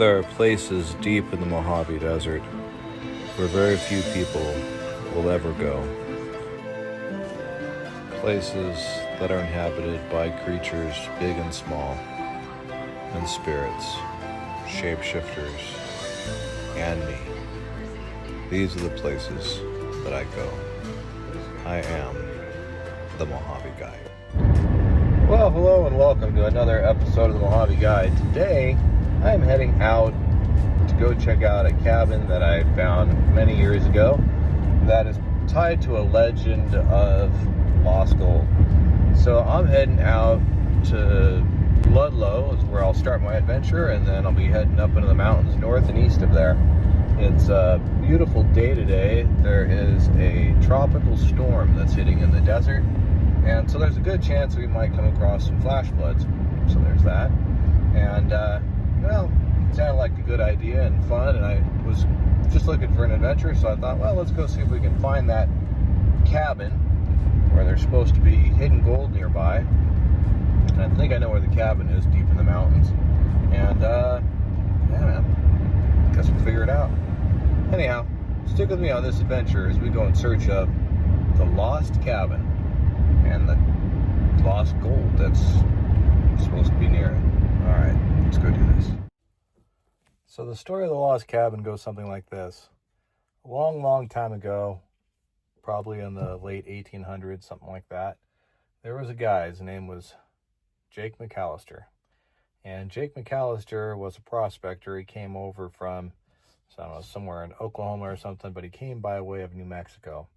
There are places deep in the Mojave Desert where very few people will ever go. Places that are inhabited by creatures big and small, and spirits, shapeshifters, and me. These are the places that I go. I am the Mojave Guide. Well, hello and welcome to another episode of the Mojave Guide. Today, I am heading out to go check out a cabin that I found many years ago that is tied to a legend of lost gold. So I'm heading out to Ludlow is where I'll start my adventure, and then I'll be heading up into the mountains north and east of there. It's a beautiful day today. There is a tropical storm that's hitting in the desert, and so there's a good chance we might come across some flash floods. So there's that. And well, it sounded like a good idea and fun, and I was just looking for an adventure, so I thought, well, let's go see if we can find that cabin where there's supposed to be hidden gold nearby. And I think I know where the cabin is, deep in the mountains. And yeah, man, guess we'll figure it out. Anyhow, stick with me on this adventure as we go in search of the lost cabin and the lost gold that's supposed to be near it. All right, let's go do this. So the story of the lost cabin goes something like this. A long, long time ago, probably in the late 1800s, something like that, there was a guy. His name was Jake McAllister. And Jake McAllister was a prospector. He came over from, I don't know, somewhere in Oklahoma or something, but he came by way of New Mexico.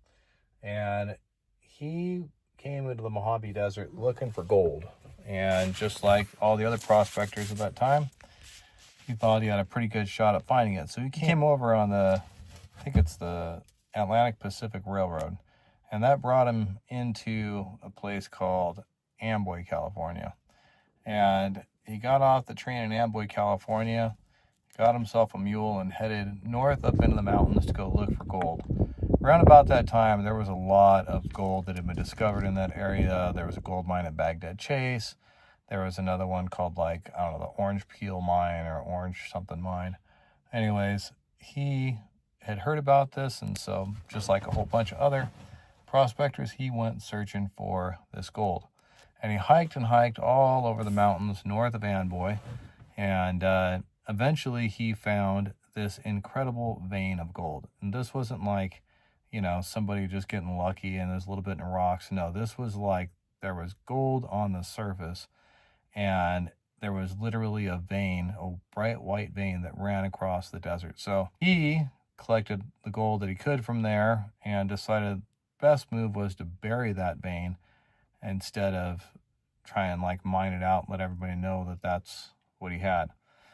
And he came into the Mojave Desert looking for gold. And just like all the other prospectors at that time, he thought he had a pretty good shot at finding it. So he came over on I think it's the Atlantic Pacific Railroad. And that brought him into a place called Amboy, California. And he got off the train in Amboy, California, got himself a mule, and headed north up into the mountains to go look for gold. Around about that time, there was a lot of gold that had been discovered in that area. There was a gold mine at Baghdad Chase. There was another one called, like, I don't know, the Orange Peel Mine or Orange something mine. Anyways, he had heard about this, and so just like a whole bunch of other prospectors, he went searching for this gold. And he hiked and hiked all over the mountains north of Amboy, and eventually he found this incredible vein of gold. And this wasn't like, you know, somebody just getting lucky and there's a little bit in rocks. No, this was like there was gold on the surface, and there was literally a vein, a bright white vein that ran across the desert. So he collected the gold that he could from there and decided the best move was to bury that vein instead of try and like mine it out and let everybody know that that's what he had.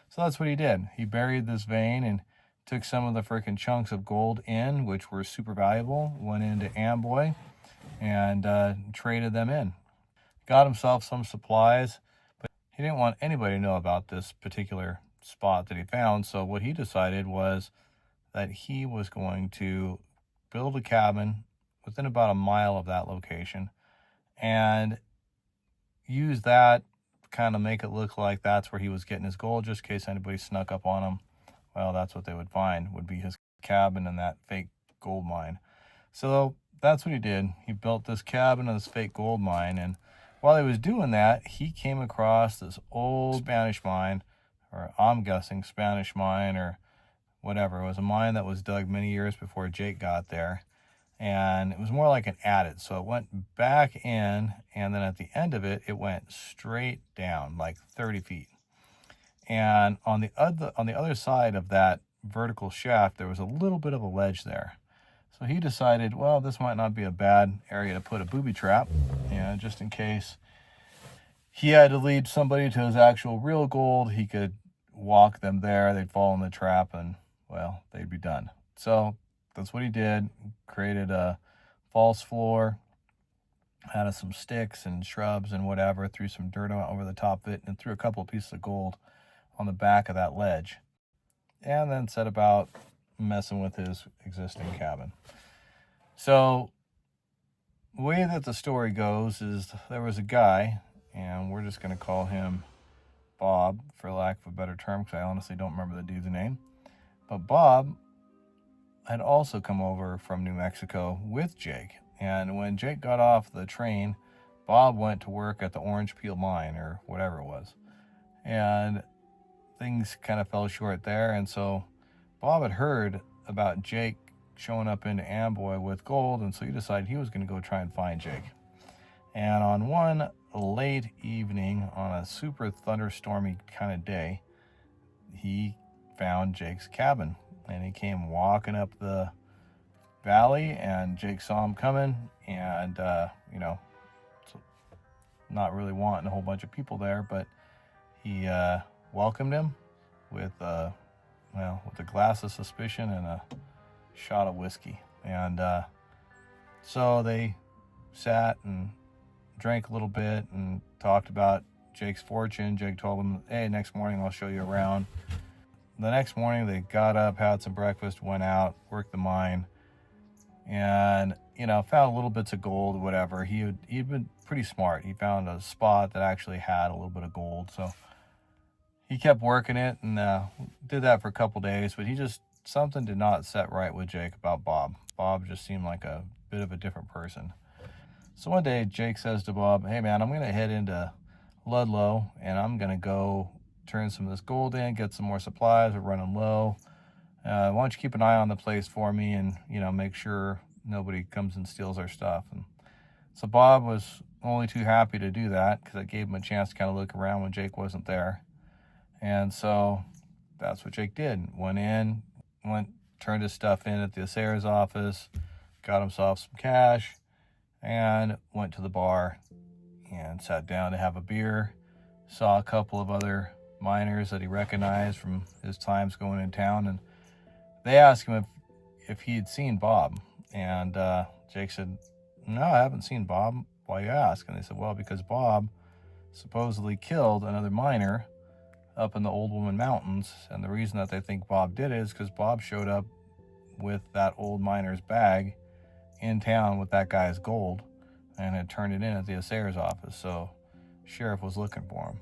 So that's what he did. He buried this vein and took some of the freaking chunks of gold in, which were super valuable, went into Amboy and traded them in. Got himself some supplies, but he didn't want anybody to know about this particular spot that he found. So what he decided was that he was going to build a cabin within about a mile of that location and use that to kind of make it look like that's where he was getting his gold, just in case anybody snuck up on him. Well, that's what they would find, would be his cabin in that fake gold mine. So that's what he did. He built this cabin in this fake gold mine, and while he was doing that, he came across this old Spanish mine, or I'm guessing Spanish mine or whatever. It was a mine that was dug many years before Jake got there, and it was more like an adit. So it went back in, and then at the end of it, it went straight down, like 30 feet. And on the other side of that vertical shaft, there was a little bit of a ledge there. So he decided, well, this might not be a bad area to put a booby trap, just in case he had to lead somebody to his actual real gold. He could walk them there, they'd fall in the trap, and, well, they'd be done. So that's what he did. Created a false floor out of some sticks and shrubs and whatever, threw some dirt over the top of it, and threw a couple of pieces of gold on the back of that ledge, and then set about messing with his existing cabin. So the way that the story goes is there was a guy, and we're just going to call him Bob, for lack of a better term, because I honestly don't remember the dude's name. But Bob had also come over from New Mexico with Jake. And when Jake got off the train, Bob went to work at the orange peel mine or whatever it was. And things kind of fell short there. And so Bob had heard about Jake showing up into Amboy with gold, and so he decided he was going to go try and find Jake. And on one late evening, on a super thunderstormy kind of day, he found Jake's cabin. And he came walking up the valley, and Jake saw him coming, and, not really wanting a whole bunch of people there, but he welcomed him with a glass of suspicion and a shot of whiskey. And so they sat and drank a little bit and talked about Jake's fortune. Jake told him, hey, next morning I'll show you around. The next morning they got up, had some breakfast, went out, worked the mine, and found little bits of gold, whatever. He'd been pretty smart. He found a spot that actually had a little bit of gold, so he kept working it and did that for a couple days. But something did not set right with Jake about Bob. Bob just seemed like a bit of a different person. So one day Jake says to Bob, hey man, I'm going to head into Ludlow and I'm going to go turn some of this gold in, get some more supplies. We're running low. Why don't you keep an eye on the place for me and, make sure nobody comes and steals our stuff. And so Bob was only too happy to do that because it gave him a chance to kind of look around when Jake wasn't there. And so that's what Jake did. Turned his stuff in at the assayer's office, got himself some cash, and went to the bar and sat down to have a beer. Saw a couple of other miners that he recognized from his times going in town, and they asked him if he had seen Bob. And Jake said, no, I haven't seen Bob. Why you ask? And they said, well, because Bob supposedly killed another miner up in the Old Woman Mountains, and the reason that they think Bob did it is because Bob showed up with that old miner's bag in town with that guy's gold and had turned it in at the assayer's office, so sheriff was looking for him.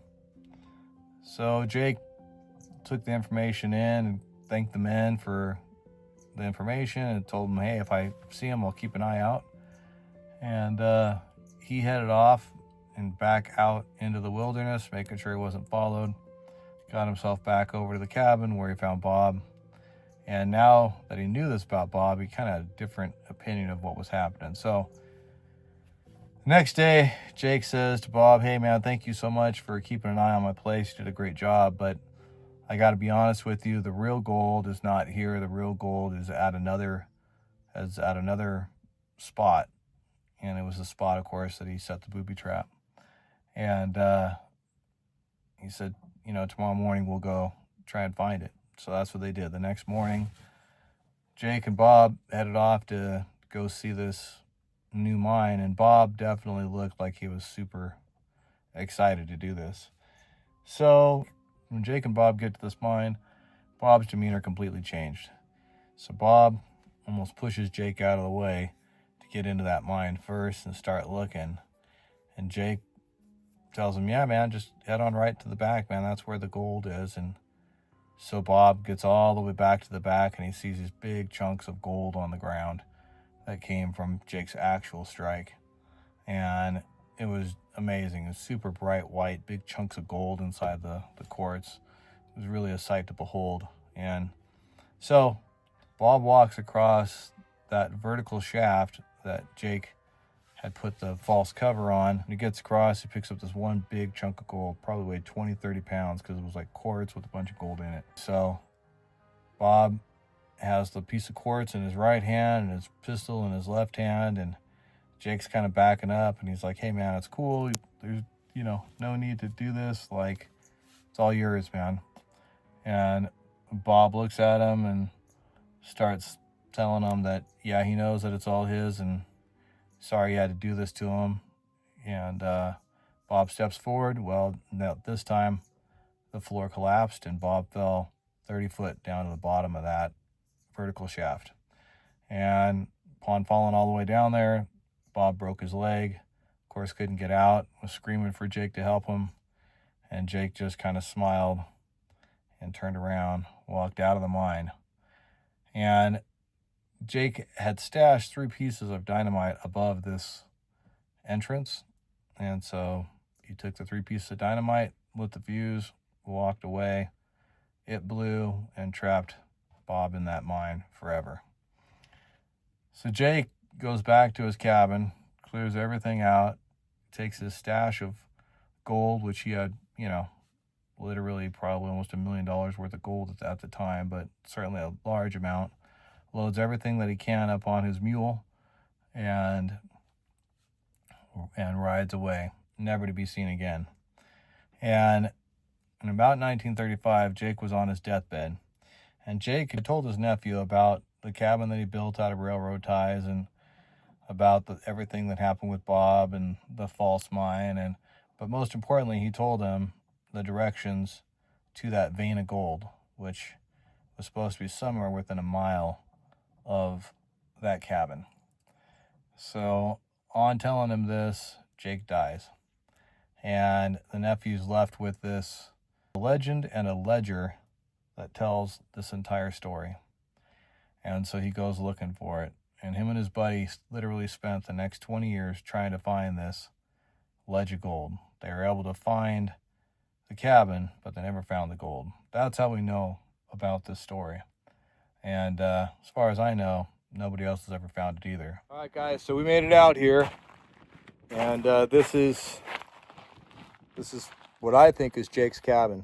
So Jake took the information in and thanked the men for the information and told them, hey, if I see him, I'll keep an eye out. And he headed off and back out into the wilderness, making sure he wasn't followed. Got himself back over to the cabin where he found Bob. And now that he knew this about Bob, he kind of had a different opinion of what was happening. So the next day, Jake says to Bob, hey man, thank you so much for keeping an eye on my place. You did a great job, but I got to be honest with you. The real gold is not here. The real gold is at another spot. And it was the spot, of course, that he set the booby trap. And he said, tomorrow morning we'll go try and find it. So that's what they did. The next morning, Jake and Bob headed off to go see this new mine, and Bob definitely looked like he was super excited to do this. So when Jake and Bob get to this mine, Bob's demeanor completely changed. So Bob almost pushes Jake out of the way to get into that mine first and start looking. And Jake tells him, yeah, man, just head on right to the back, man. That's where the gold is. And so Bob gets all the way back to the back, and he sees these big chunks of gold on the ground that came from Jake's actual strike. And it was amazing. It was super bright white, big chunks of gold inside the quartz. It was really a sight to behold. And so Bob walks across that vertical shaft that Jake had put the false cover on. And he gets across, he picks up this one big chunk of gold, probably weighed 20, 30 pounds because it was like quartz with a bunch of gold in it. So Bob has the piece of quartz in his right hand and his pistol in his left hand, and Jake's kind of backing up, and he's like, hey man, it's cool. There's, no need to do this. Like, it's all yours, man. And Bob looks at him and starts telling him that, yeah, he knows that it's all his, and sorry you had to do this to him. And Bob steps forward. Well, now this time the floor collapsed, and Bob fell 30 foot down to the bottom of that vertical shaft. And upon falling all the way down there, Bob broke his leg. Of course, couldn't get out, was screaming for Jake to help him. And Jake just kind of smiled and turned around, walked out of the mine. And Jake had stashed 3 pieces of dynamite above this entrance. And so he took the 3 pieces of dynamite, lit the fuse, walked away. It blew and trapped Bob in that mine forever. So Jake goes back to his cabin, clears everything out, takes his stash of gold, which he had, literally probably almost $1 million worth of gold at the time, but certainly a large amount, loads everything that he can up on his mule and rides away, never to be seen again. And in about 1935, Jake was on his deathbed, and Jake had told his nephew about the cabin that he built out of railroad ties and about everything that happened with Bob and the false mine, but most importantly, he told him the directions to that vein of gold, which was supposed to be somewhere within a mile of that cabin. So on telling him this, Jake dies. And the nephew's left with this legend and a ledger that tells this entire story. And so he goes looking for it. And him and his buddy literally spent the next 20 years trying to find this ledge of gold. They were able to find the cabin, but they never found the gold. That's how we know about this story. And as far as I know, nobody else has ever found it either. All right, guys, so we made it out here. And this is what I think is Jake's cabin.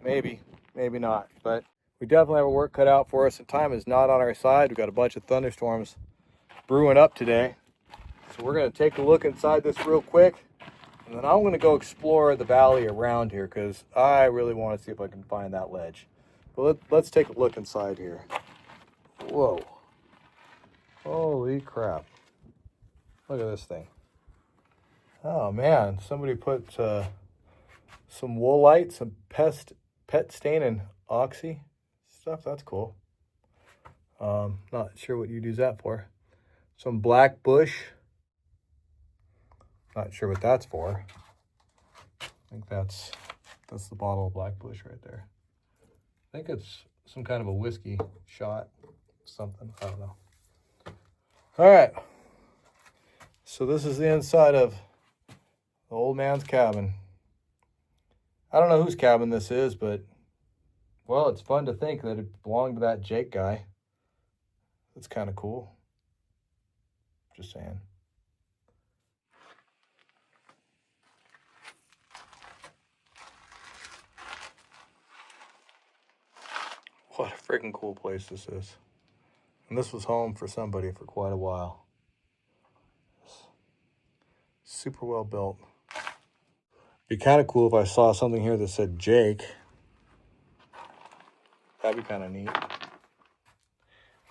Maybe not. But we definitely have our work cut out for us, and time is not on our side. We've got a bunch of thunderstorms brewing up today. So we're going to take a look inside this real quick. And then I'm going to go explore the valley around here because I really want to see if I can find that ledge. But let's take a look inside here. Whoa. Holy crap. Look at this thing. Oh man, somebody put some woolite, some pet stain and oxy stuff. That's cool. Not sure what you'd use that for. Some black bush. Not sure what that's for. I think that's the bottle of black bush right there. I think it's some kind of a whiskey shot, something. I don't know. All right. So this is the inside of the old man's cabin. I don't know whose cabin this is, but, well, it's fun to think that it belonged to that Jake guy. That's kind of cool. Just saying. What a freaking cool place this is. And this was home for somebody for quite a while. Super well built. Be kind of cool if I saw something here that said Jake. That'd be kind of neat.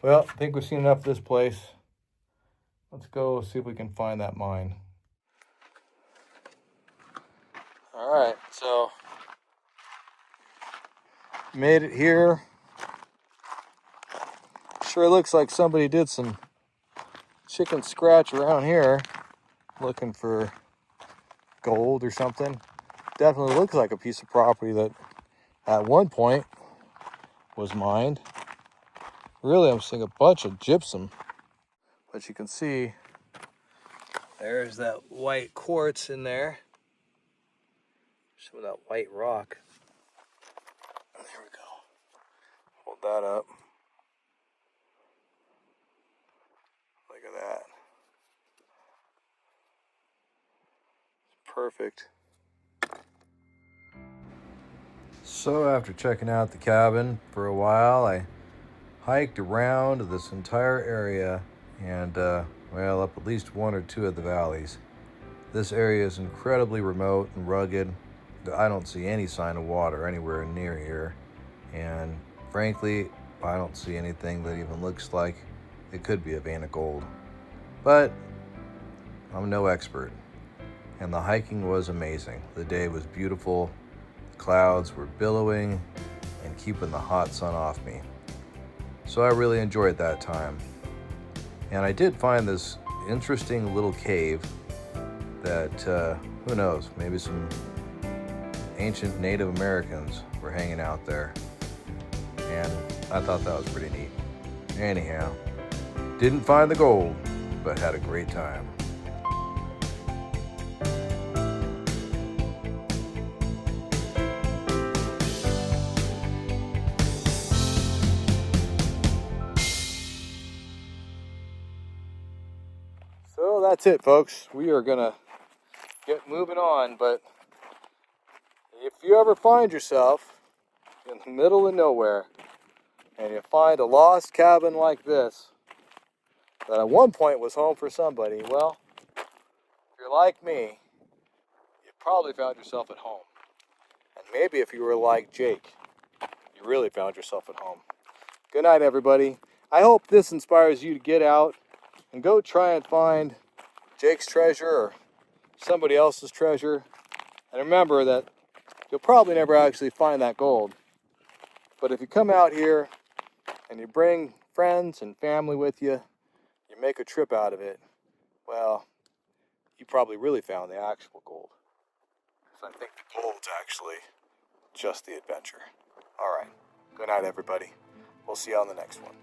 Well, I think we've seen enough of this place. Let's go see if we can find that mine. All right, so made it here. Sure looks like somebody did some chicken scratch around here looking for gold or something. Definitely looks like a piece of property that at one point was mined. Really, I'm seeing a bunch of gypsum. But you can see there's that white quartz in there. Some of that white rock. There we go. Hold that up. Look at that. It's perfect. So after checking out the cabin for a while, I hiked around this entire area and, up at least one or two of the valleys. This area is incredibly remote and rugged. I don't see any sign of water anywhere near here. And frankly, I don't see anything that even looks like it could be a vein of gold. But I'm no expert. And the hiking was amazing. The day was beautiful. The clouds were billowing and keeping the hot sun off me. So I really enjoyed that time. And I did find this interesting little cave that, who knows, maybe some ancient Native Americans were hanging out there. And I thought that was pretty neat. Anyhow, didn't find the gold, but had a great time. So that's it, folks. We are gonna get moving on, but if you ever find yourself in the middle of nowhere and you find a lost cabin like this that at one point was home for somebody, well, if you're like me, you probably found yourself at home. And maybe if you were like Jake, you really found yourself at home. Good night, everybody. I hope this inspires you to get out and go try and find Jake's treasure or somebody else's treasure. And remember that you'll probably never actually find that gold. But if you come out here and you bring friends and family with you, you make a trip out of it, well, you probably really found the actual gold. So I think the gold's actually just the adventure. All right. Good night, everybody. We'll see you on the next one.